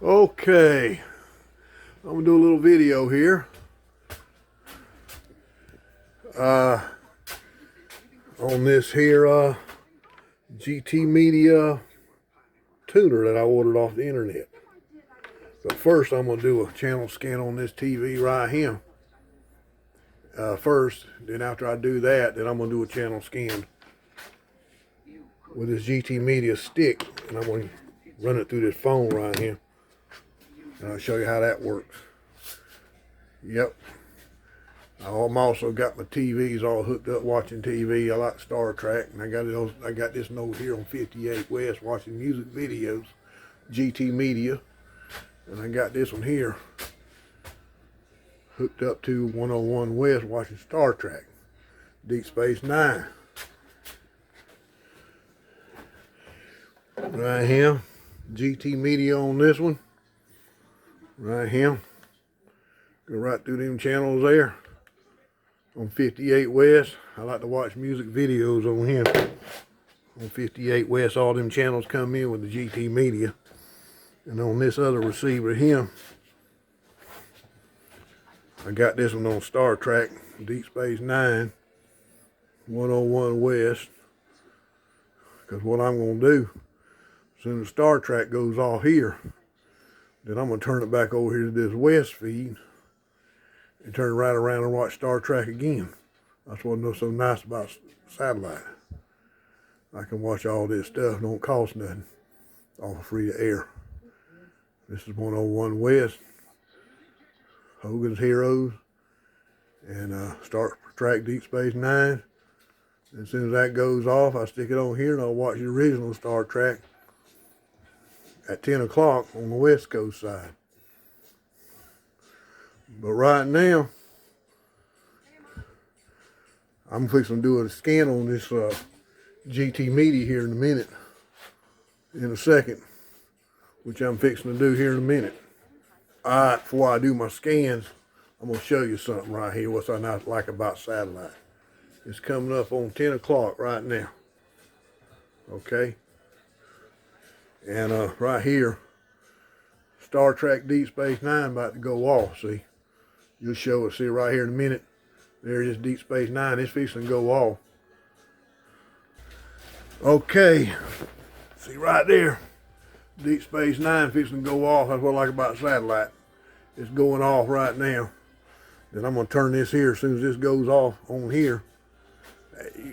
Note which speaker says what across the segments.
Speaker 1: Okay, I'm gonna do a little video here. On this here GT Media tuner that I ordered off the internet. But first I'm gonna do a channel scan on this TV right here. First, then after I do that, then I'm gonna do a channel scan with this GT Media stick, and I'm gonna run it through this phone right here. And I'll show you how that works. Yep. I'm also got my TVs all hooked up watching TV. I like Star Trek, and I got this note here on 58 West watching music videos, GT Media, and I got this one here hooked up to 101 West watching Star Trek, Deep Space Nine. Right here, GT Media on this one. Right here, go right through them channels there. On 58 West, I like to watch music videos on here. On 58 West, all them channels come in with the GT Media. And on this other receiver here, I got this one on Star Trek, Deep Space Nine, 101 West. Because what I'm going to do, as soon as Star Trek goes off here, then I'm going to turn it back over here to this West feed and turn right around and watch Star Trek again. That's what's so nice about satellite. I can watch all this stuff, don't cost nothing. It's all free to air. This is 101 West, Hogan's Heroes, and Star Trek Deep Space Nine. As soon as that goes off, I stick it on here and I'll watch the original Star Trek at 10 o'clock on the West Coast side. But right now, I'm fixing to do a scan on this GT Media here in a minute, in a second, which I'm fixing to do here in a minute. All right, before I do my scans, I'm going to show you something right here, what I like about satellite. It's coming up on 10 o'clock right now, okay? And right here, Star Trek Deep Space Nine about to go off, see? You'll show it, see right here in a minute. There's this Deep Space Nine, it's fixing to go off. Okay, see right there, Deep Space Nine fixing to go off. That's what I like about satellite. It's going off right now. Then I'm gonna turn this here as soon as this goes off on here.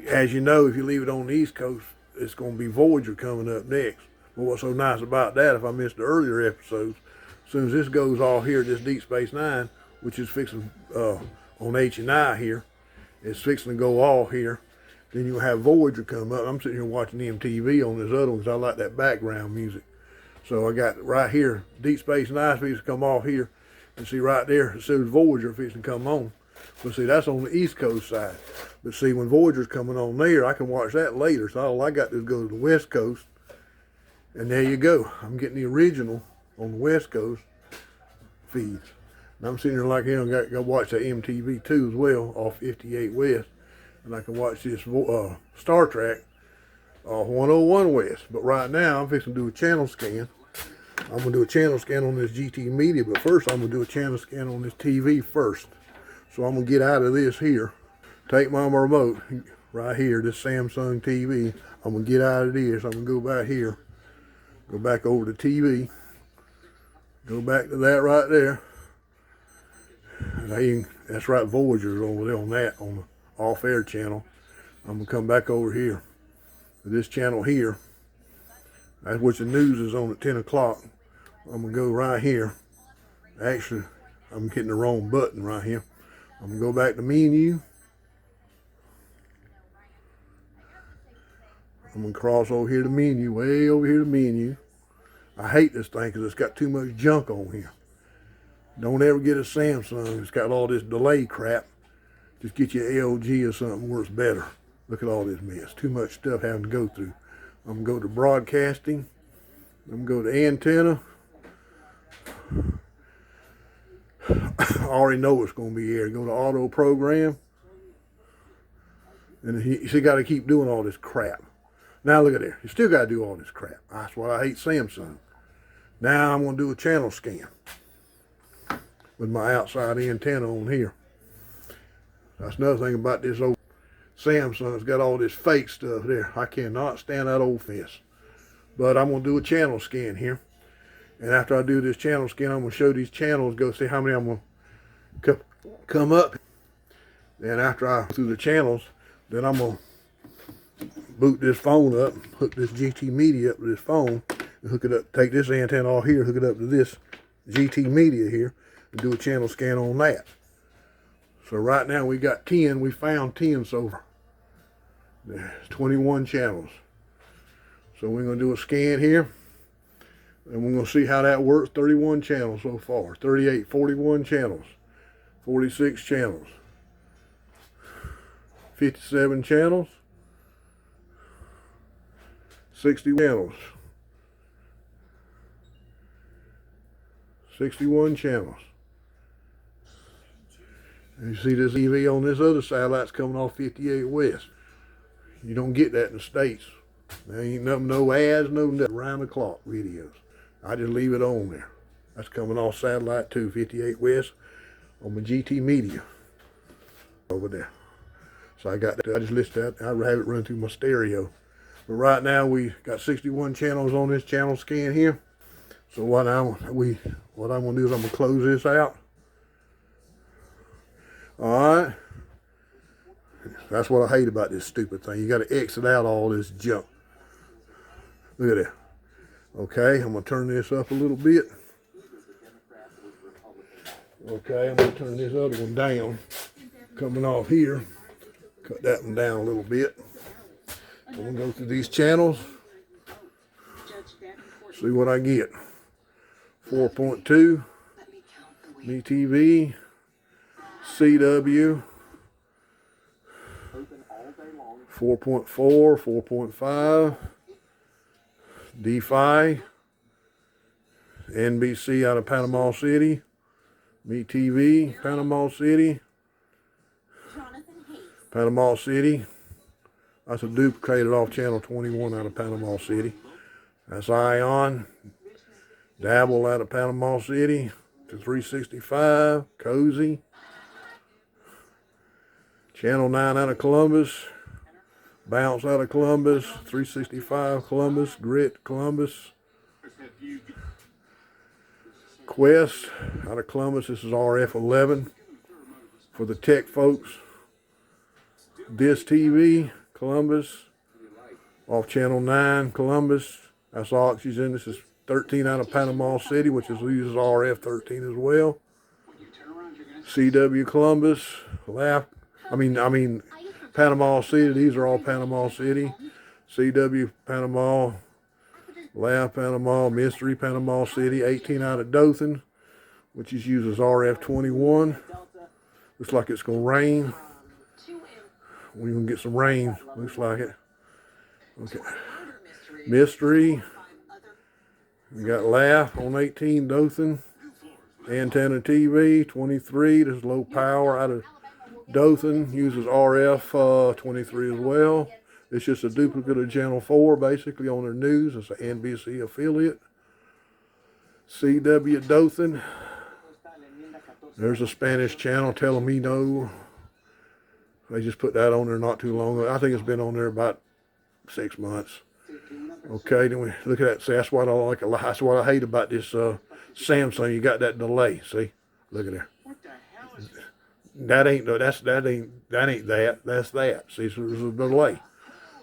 Speaker 1: As you know, if you leave it on the East Coast, it's gonna be Voyager coming up next. But what's so nice about that, if I missed the earlier episodes, as soon as this goes off here, this Deep Space Nine, which is fixing on H&I here, it's fixing to go off here. Then you'll have Voyager come up. I'm sitting here watching MTV on this other one because I like that background music. So I got right here, Deep Space Nine fixing to come off here. And see right there, as soon as Voyager fixing to come on. But see, that's on the East Coast side. But see, when Voyager's coming on there, I can watch that later. So all I got to do is go to the West Coast. And there you go. I'm getting the original on the West Coast feeds. And I'm sitting here like, you know, got to watch that MTV too as well, off 58 West. And I can watch this Star Trek off 101 West. But right now, I'm fixing to do a channel scan. I'm going to do a channel scan on this GT Media, but first I'm going to do a channel scan on this TV first. So I'm going to get out of this here, take my remote right here, this Samsung TV. I'm going to get out of this. I'm going to go back here, go back over to TV, go back to that right there. And that's right, Voyager's over there on that, on the off-air channel. I'm going to come back over here to this channel here. That's what the news is on at 10 o'clock. I'm going to go right here. Actually, I'm hitting the wrong button right here. I'm going to go back to menu. I'm going to cross over here to menu, way over here to menu. I hate this thing because it's got too much junk on here. Don't ever get a Samsung. It's got all this delay crap. Just get you an LG or something where it's better. Look at all this mess. Too much stuff having to go through. I'm going to go to broadcasting. I'm going to go to antenna. I already know it's going to be here. Go to auto program. And you still got to keep doing all this crap. Now look at there. You still got to do all this crap. That's why I hate Samsung. Now I'm going to do a channel scan with my outside antenna on here. That's another thing about this old Samsung. It's got all this fake stuff there. I cannot stand that old fence. But I'm going to do a channel scan here. And after I do this channel scan, I'm going to show these channels, go see how many I'm going to come up. Then after I go through the channels, then I'm going to boot this phone up, hook this GT Media up to this phone, and hook it up, take this antenna off here, hook it up to this GT Media here, and do a channel scan on that. So right now we got 10, we found 10 so far. There's 21 channels. So we're going to do a scan here, and we're going to see how that works. 31 channels so far, 38, 41 channels, 46 channels, 57 channels, 60 channels, 61 channels. And you see this TV on this other satellite's coming off 58 West. You don't get that in the States. There ain't nothing, no ads, no nothing, round the clock videos. I just leave it on there. That's coming off satellite 2, 58 West on my GT Media over there. So I got that, I just listed that, I have it run through my stereo. But right now we got 61 channels on this channel scan here. So what I'm gonna do is I'm gonna close this out. Alright. That's what I hate about this stupid thing. You got to exit out all this junk. Look at that. Okay, I'm going to turn this up a little bit. Okay, I'm going to turn this other one down. Coming off here. Cut that one down a little bit. I'm going to go through these channels. See what I get. 4.2. MeTV. CW. 4.4, 4.5, D-Fi, NBC out of Panama City, MeTV, Panama City, Panama City. That's a duplicated off channel 21 out of Panama City. That's Ion, Dabble out of Panama City, to 365, Cozy, Channel 9 out of Columbus, Bounce out of Columbus, 365 Columbus, Grit Columbus, Quest out of Columbus. This is RF11 for the tech folks. This TV, Columbus, off Channel 9, Columbus. That's Oxygen. This is 13 out of Panama City, which uses RF13 as well. CW Columbus, Panama City. These are all Panama City. CW Panama, Laugh Panama, Mystery Panama City. 18 out of Dothan, which uses RF21. Looks like it's going to rain. We're going to get some rain. Looks like it. Okay. Mystery. We got Laugh on 18, Dothan. Antenna TV, 23. This is low power out of Dothan, uses RF 23 as well. It's just a duplicate of Channel 4, basically, on their news. It's an NBC affiliate. CW Dothan. There's a Spanish channel telling me no. They just put that on there not too long ago. I think it's been on there about 6 months. Okay, then we look at that. See, that's what I like. That's what I hate about this Samsung. You got that delay. See, look at there. That ain't that. That's that. See, so there's a delay.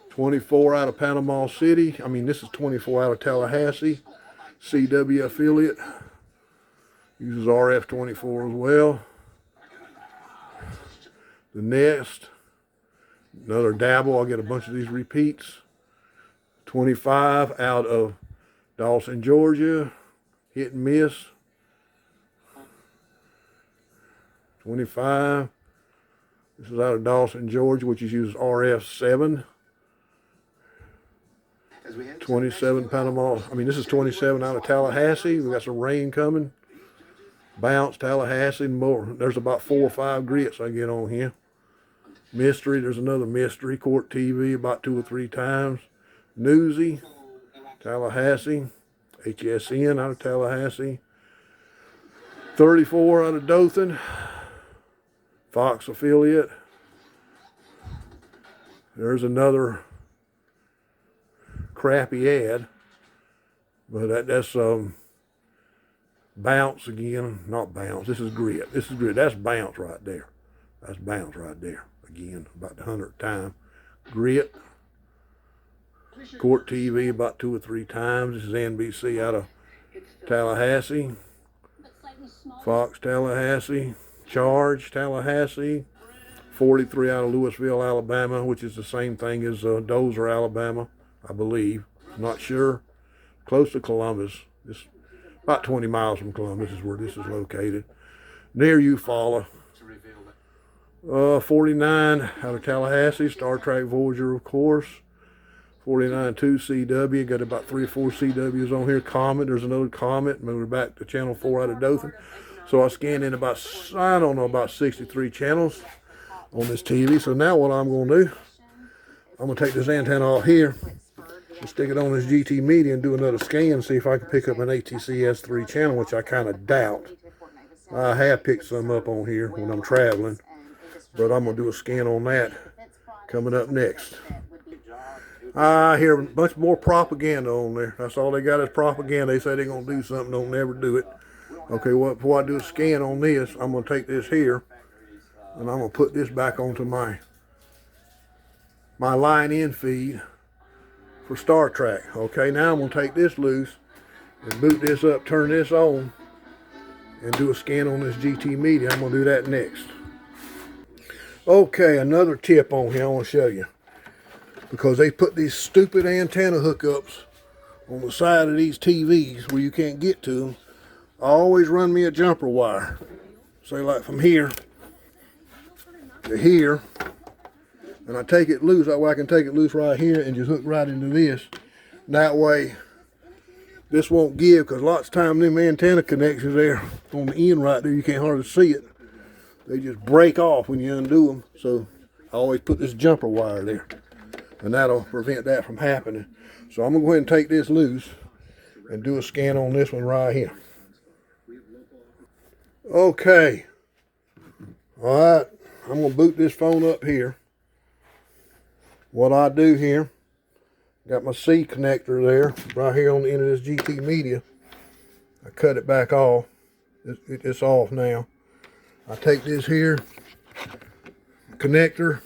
Speaker 1: 24 out of Panama City. This is 24 out of Tallahassee. CW affiliate. Uses RF24 as well. The Nest. Another Dabble. I'll get a bunch of these repeats. 25 out of Dawson, Georgia. Hit and Miss. 25. This is out of Dawson, Georgia, which uses RF7. 27 Panama. This is 27 out of Tallahassee. We got some rain coming. Bounce, Tallahassee, and more. There's about 4 or 5 grits I get on here. Mystery. There's another Mystery. Court TV about 2 or 3 times. Newsy, Tallahassee. HSN out of Tallahassee. 34 out of Dothan. Fox affiliate. There's another crappy ad, but that's Bounce again. Not Bounce. This is Grit. This is Grit. That's Bounce right there. That's Bounce right there. Again, about the 100th time. Grit. Court TV about 2 or 3 times. This is NBC out of Tallahassee. Fox Tallahassee. Charge Tallahassee. 43 out of Louisville, Alabama, which is the same thing as Dozer, Alabama, I believe. Not sure. Close to Columbus. It's about 20 miles from Columbus is where this is located. Near Eufaula. 49 out of Tallahassee. Star Trek Voyager, of course. 49.2 CW. Got about 3 or 4 CWs on here. Comet. There's another Comet. We're back to channel 4 out of Dothan. So I scanned in about, I don't know, about 63 channels on this TV. So now what I'm going to do, I'm going to take this antenna off here and stick it on this GT Media and do another scan and see if I can pick up an ATCS3 channel, which I kind of doubt. I have picked some up on here when I'm traveling, but I'm going to do a scan on that coming up next. I hear a bunch more propaganda on there. That's all they got is propaganda. They say they're going to do something, don't never do it. Okay, well, before I do a scan on this, I'm going to take this here and I'm going to put this back onto my line-in feed for Star Trek. Okay, now I'm going to take this loose and boot this up, turn this on, and do a scan on this GT Media. I'm going to do that next. Okay, another tip on here I want to show you. Because they put these stupid antenna hookups on the side of these TVs where you can't get to them. I always run me a jumper wire. Say like from here to here. And I take it loose. That way I can take it loose right here and just hook right into this. That way this won't give, because lots of times them antenna connections there on the end right there, you can't hardly see it. They just break off when you undo them. So I always put this jumper wire there. And that'll prevent that from happening. So I'm going to go ahead and take this loose and do a scan on this one right here. Okay. Alright. I'm going to boot this phone up here. What I do here, got my C connector there, right here on the end of this GT Media. I cut it back off. It's off now. I take this here, connector,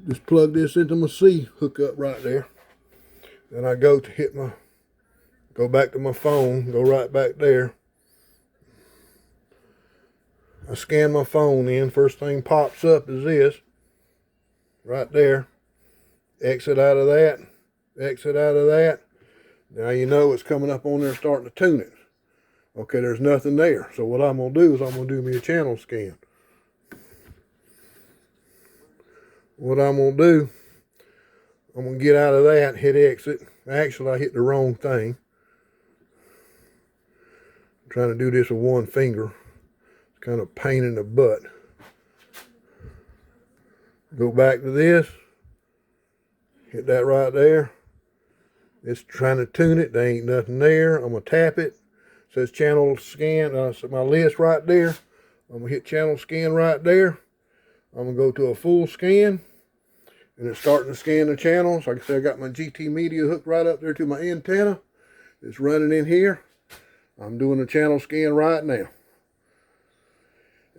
Speaker 1: just plug this into my C hookup right there. Then I go to go back to my phone, go right back there. I scan my phone in. First thing pops up is this, right there. Exit out of that, exit out of that. Now you know it's coming up on there starting to tune it. Okay, there's nothing there. So what I'm going to do is I'm going to do me a channel scan. What I'm going to do, I'm going to get out of that, hit exit. Actually, I hit the wrong thing. I'm trying to do this with one finger. It's kind of a pain in the butt. Go back to this. Hit that right there. It's trying to tune it. There ain't nothing there. I'm going to tap it. It says channel scan. So my list right there. I'm going to hit channel scan right there. I'm going to go to a full scan. And it's starting to scan the channels. Like I said, I got my GT Media hooked right up there to my antenna. It's running in here. I'm doing the channel scan right now.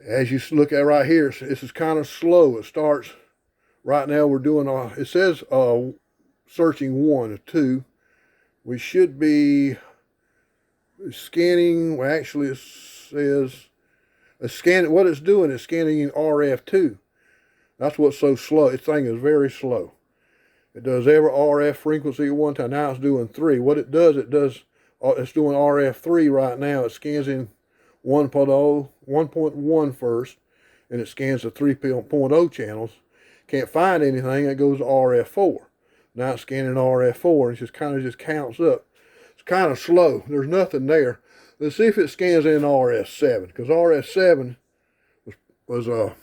Speaker 1: As you look at right here, this is kind of slow. It starts, right now we're doing, it says searching 1 or 2. We should be scanning, well actually it says, what it's doing is scanning in RF2. That's what's so slow. This thing is very slow. It does every RF frequency at one time. Now it's doing 3. What it does, it's doing RF3 right now. It scans in 1.1 first, and it scans the 3.0 channels. Can't find anything, it goes to RF4. Now it's scanning RF4, and it just kind of counts up. It's kind of slow. There's nothing there. Let's see if it scans in RF7, because RF7 was a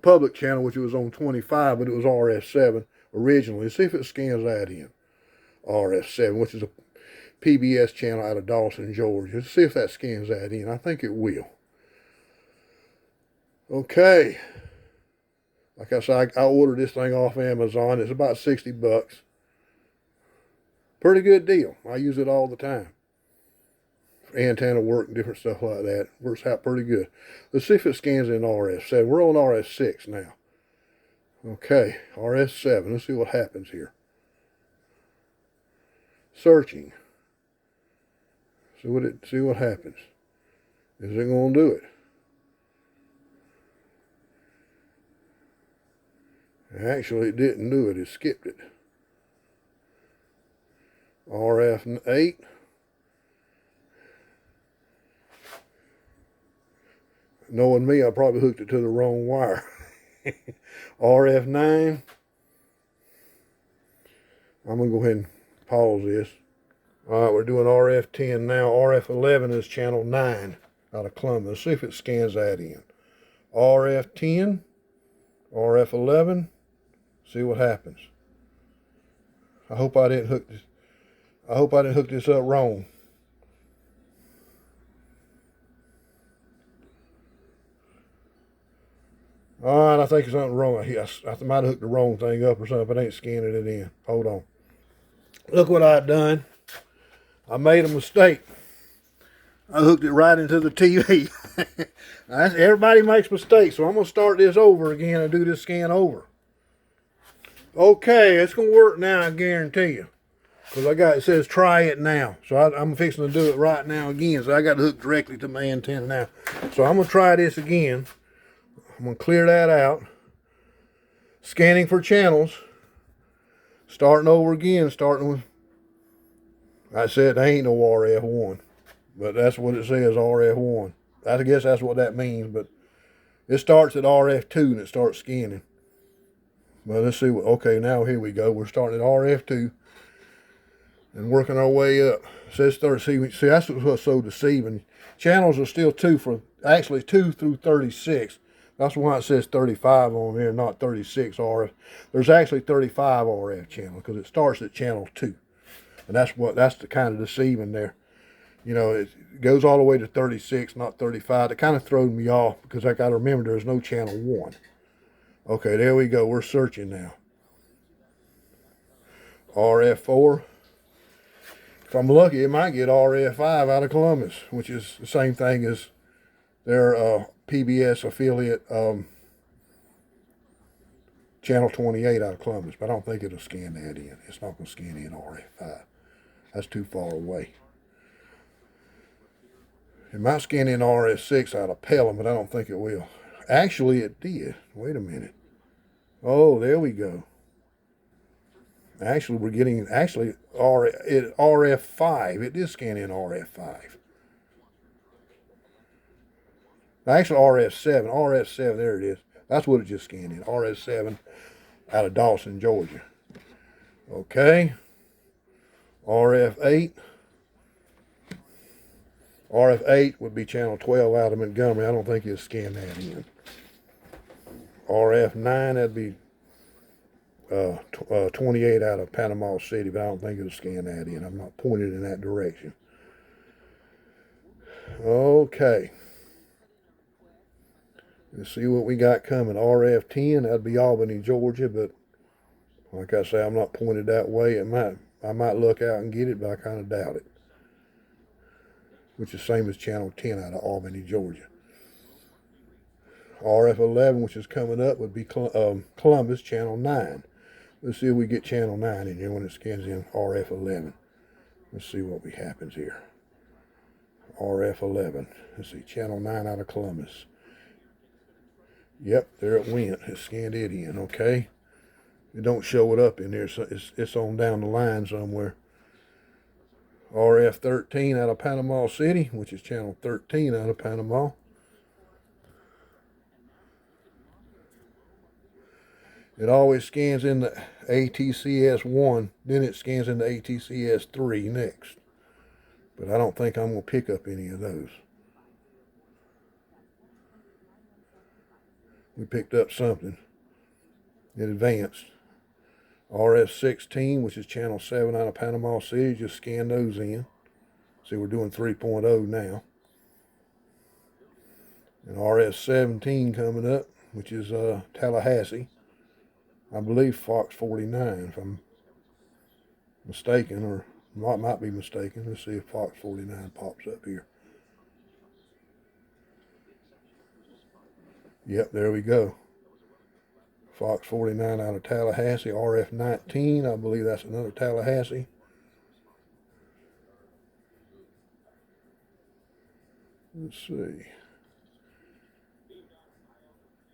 Speaker 1: public channel, which was on 25, but it was RF7 originally. Let's see if it scans that in. RF7, which is PBS channel out of Dawson, Georgia. Let's see if that scans that in. I think it will. Okay. Like I said, I ordered this thing off Amazon. It's about 60 bucks. Pretty good deal. I use it all the time. Antenna work and different stuff like that. Works out pretty good. Let's see if it scans in RF7. We're on RF6 now. Okay, RF7. Let's see what happens here. Searching. See what happens. Is it going to do it? Actually, it didn't do it. It skipped it. RF8. Knowing me, I probably hooked it to the wrong wire. RF9. I'm going to go ahead and pause this. All right, we're doing RF10 now. RF11 is channel 9 out of Columbus. Let's see if it scans that in. RF10, RF11. See what happens. I hope I didn't hook this up wrong. All right, I think something wrong. I might have hooked the wrong thing up or something, but I ain't scanning it in. Hold on. Look what I done. I made a mistake. I hooked it right into the TV. Everybody makes mistakes, so I'm going to start this over again and do this scan over. Okay, it's going to work now, I guarantee you. Because it says try it now. So I'm fixing to do it right now again. So I got to hook directly to my antenna now. So I'm going to try this again. I'm going to clear that out. Scanning for channels. Starting over again, starting with, I said there ain't no RF1. But that's what it says, RF1. I guess that's what that means, but it starts at RF2 and it starts scanning. Well, let's see what, okay, now here we go. We're starting at RF2 and working our way up. It says 30, see, that's what's so deceiving. Channels are still 2 through 36. That's why it says 35 on there, not 36 RF. There's actually 35 RF channels because it starts at channel 2. And that's the kind of deceiving there. You know, it goes all the way to 36, not 35. It kind of throws me off because I got to remember there's no channel 1. Okay, there we go. We're searching now. RF4. If I'm lucky, it might get RF5 out of Columbus, which is the same thing as their PBS affiliate channel 28 out of Columbus. But I don't think it'll scan that in. It's not going to scan in RF5. That's too far away. It might scan in RF6 out of Pelham, but I don't think it will. Actually, it did. Wait a minute. Oh, there we go. Actually, we're getting, RF5. It did scan in RF5. Actually, RF7. RF7, there it is. That's what it just scanned in. RF7 out of Dawson, Georgia. Okay. RF8. RF8 would be channel 12 out of Montgomery. I don't think it'll scan that in. RF9, that'd be 28 out of Panama City, but I don't think it'll scan that in. I'm not pointed in that direction. Okay. Let's see what we got coming. RF10, that'd be Albany, Georgia, but like I say, I'm not pointed that way. I might look out and get it, but I kind of doubt it. Which is the same as channel 10 out of Albany, Georgia. RF11, which is coming up, would be Columbus, channel 9. Let's see if we get channel 9 in here when it scans in RF11. Let's see what happens here. RF11. Let's see, channel 9 out of Columbus. Yep, there it went. It scanned it in, okay? It don't show it up in there, so it's on down the line somewhere. RF13 out of Panama City, which is channel 13 out of Panama. It always scans in the ATCS1, then it scans in the ATCS3 next. But I don't think I'm going to pick up any of those. We picked up something. It advanced. RF16, which is channel 7 out of Panama City. Just scan those in. See, we're doing 3.0 now. And RF17 coming up, which is Tallahassee. I believe Fox 49, if I'm mistaken, or might be mistaken. Let's see if Fox 49 pops up here. Yep, there we go. Fox 49 out of Tallahassee. RF19, I believe that's another Tallahassee. Let's see.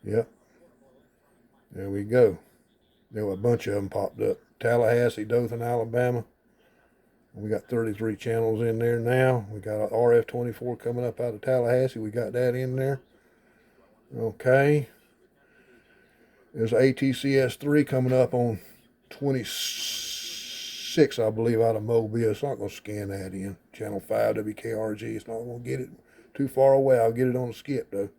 Speaker 1: Yep. There we go. There were a bunch of them popped up. Tallahassee, Dothan, Alabama. We got 33 channels in there now. We got RF24 coming up out of Tallahassee. We got that in there. Okay. There's ATCS3 coming up on 26, I believe, out of Mobile. It's not going to scan that in. Channel 5 WKRG. It's not going to get it too far away. I'll get it on the skip, though.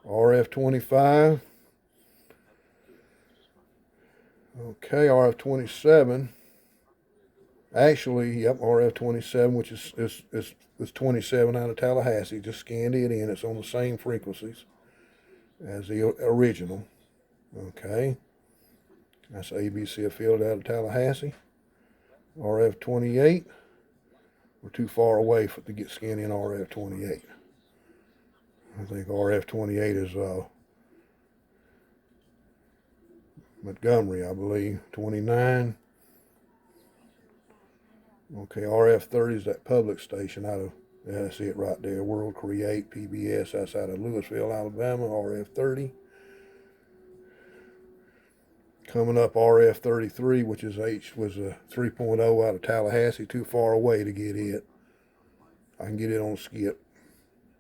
Speaker 1: RF25. Okay, RF27. Actually, yep, RF27, which is 27 out of Tallahassee. Just scanned it in. It's on the same frequencies as the original. Okay. That's ABC affiliate out of Tallahassee. RF28. We're too far away to get scanned in RF28. I think RF28 is Montgomery, I believe. 29. Okay, RF30 is that public station out of, yeah, that's it right there. World Create PBS, that's out of Louisville, Alabama. RF30. Coming up, RF33, which is was a 3.0 out of Tallahassee. Too far away to get it. I can get it on skip.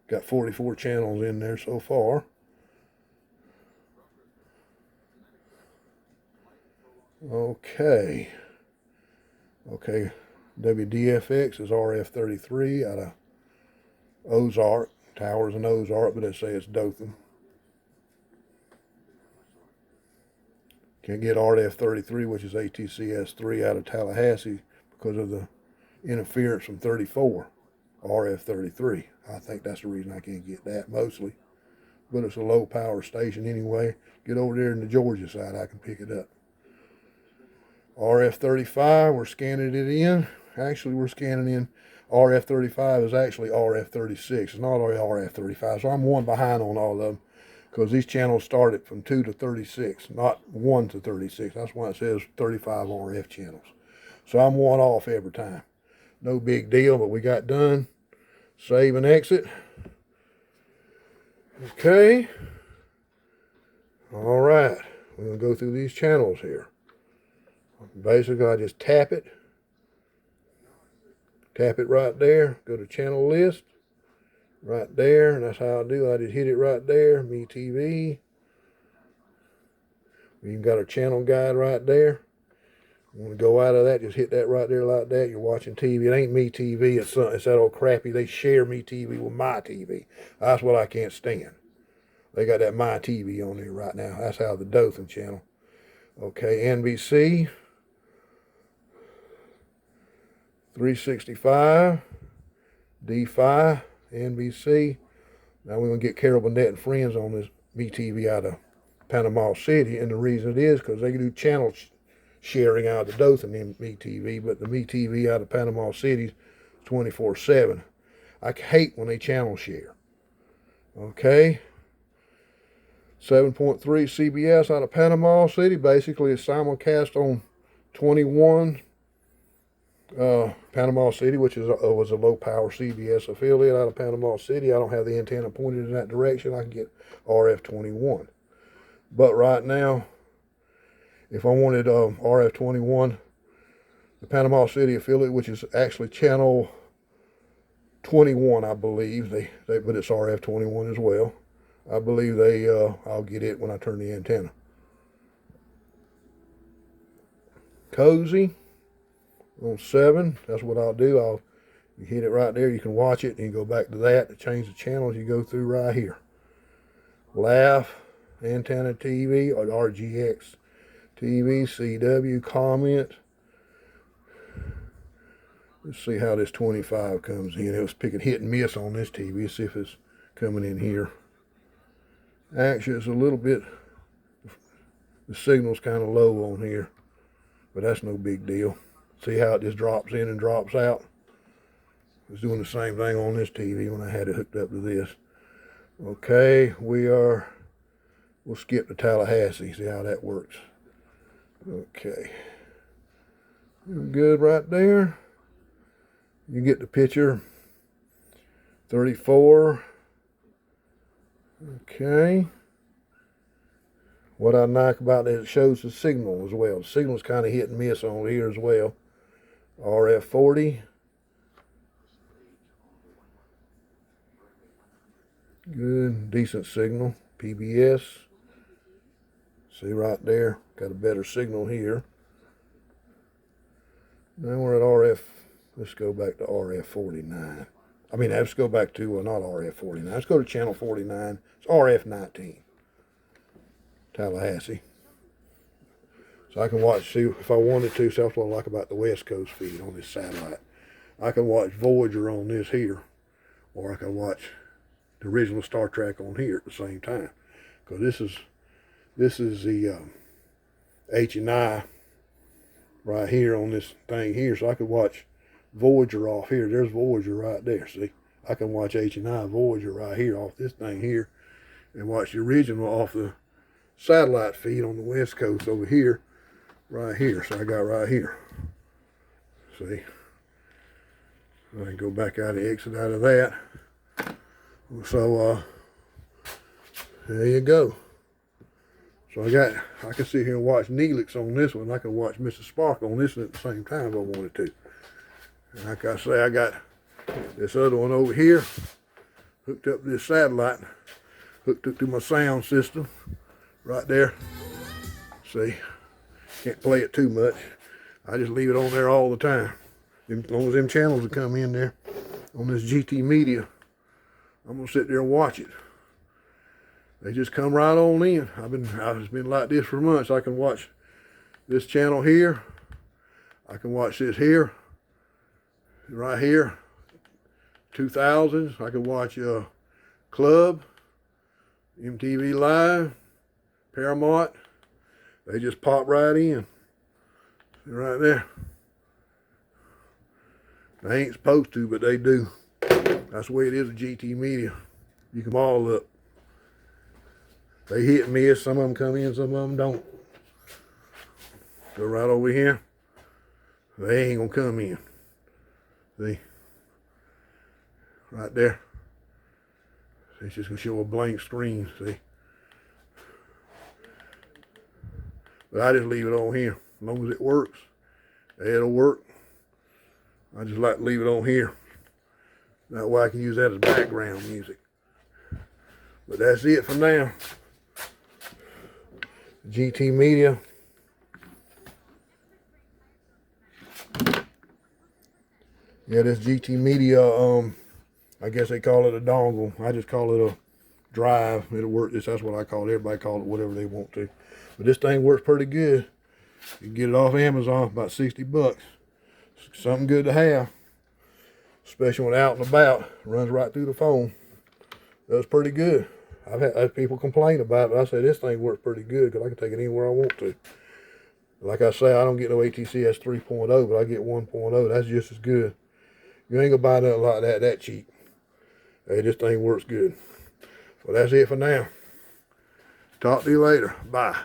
Speaker 1: Got 44 channels in there so far. Okay. Okay. WDFX is RF33 out of Ozark. Towers in Ozark, but they say it's Dothan. Can get RF33, which is ATCS3 out of Tallahassee because of the interference from 34. RF33. I think that's the reason I can't get that mostly. But it's a low power station anyway. Get over there in the Georgia side, I can pick it up. RF35, we're scanning it in. Actually, we're scanning in. RF35 is actually RF36. It's not RF35, so I'm one behind on all of them because these channels started from 2 to 36, not 1 to 36. That's why it says 35 RF channels. So I'm one off every time. No big deal, but we got done. Save and exit. Okay. All right. We're going to go through these channels here. Basically, I just tap it. Tap it right there. Go to channel list. Right there. And that's how I do. I just hit it right there. MeTV. You've got a channel guide right there. You want to go out of that, just hit that right there like that. You're watching TV. It ain't MeTV. It's that old crappy. They share MeTV with MyTV. That's what I can't stand. They got that MyTV on there right now. That's how the Dothan channel. Okay, NBC. 365. D5. NBC. Now we're going to get Carol Burnett and Friends on this MeTV out of Panama City. And the reason it is because they do channels sharing out of the Dothan in MeTV, but the MeTV out of Panama City is 24/7. I hate when they channel share. Okay. 7.3 CBS out of Panama City. Basically, it's simulcast on 21 Panama City, which was a low-power CBS affiliate out of Panama City. I don't have the antenna pointed in that direction. I can get RF21. But right now, if I wanted RF21, the Panama City affiliate, which is actually channel 21, I believe, but it's RF21 as well. I believe I'll get it when I turn the antenna. Cozy on 7, that's what I'll do. You hit it right there, you can watch it, and you go back to that to change the channels. You go through right here. Laugh, Antenna TV or RGX TV, CW, comment. Let's see how this 25 comes in. It was picking hit and miss on this TV. Let's see if it's coming in here. Actually, it's a little bit, the signal's kind of low on here, but that's no big deal. See how it just drops in and drops out? It's doing the same thing on this TV when I had it hooked up to this. Okay, we'll skip to Tallahassee, see how that works. Okay. Good right there. You get the picture. 34. Okay. What I like about it, it shows the signal as well. The signal's kind of hit and miss on here as well. RF40. Good, decent signal. PBS. See right there, got a better signal here. Now we're at RF. Let's go back to RF49. I mean, let's go back to, not RF49. Let's go to channel 49. It's RF19. Tallahassee. So I can watch, see if I wanted to, so that's what I like about the West Coast feed on this satellite. I can watch Voyager on this here, or I can watch the original Star Trek on here at the same time. Because this is the H&I right here on this thing here, so I could watch Voyager off here. There's Voyager right there, see? I can watch H&I Voyager right here off this thing here and watch the original off the satellite feed on the West Coast over here, right here. So I got right here. See? I can go back out and exit out of that. So, there you go. So I can sit here and watch Neelix on this one. I can watch Mr. Spark on this one at the same time if I wanted to. And like I say, I got this other one over here, hooked up to this satellite, hooked up to my sound system, right there. See, can't play it too much. I just leave it on there all the time. As long as them channels will come in there on this GT Media, I'm gonna sit there and watch it. They just come right on in. I've been like this for months. I can watch this channel here. I can watch this here, right here, 2000s. I can watch Club, MTV Live, Paramount. They just pop right in, right there. They ain't supposed to, but they do. That's the way it is with GT Media. You can all up. They hit and miss. Some of them come in, some of them don't. So right over here, they ain't gonna come in. See? Right there. It's just gonna show a blank screen, see? But I just leave it on here. As long as it works, it'll work. I just like to leave it on here. That way I can use that as background music. But that's it for now. GT Media. Yeah, this GT Media, I guess they call it a dongle. I just call it a drive. It'll work. That's what I call it. Everybody call it whatever they want to. But this thing works pretty good. You can get it off Amazon for about 60 bucks. Something good to have. Especially when out and about. Runs right through the phone. That's pretty good. I've had people complain about it. I say this thing works pretty good because I can take it anywhere I want to. Like I say, I don't get no ATCS 3.0, but I get 1.0. That's just as good. You ain't gonna buy nothing like that cheap. Hey, this thing works good. Well, that's it for now. Talk to you later. Bye.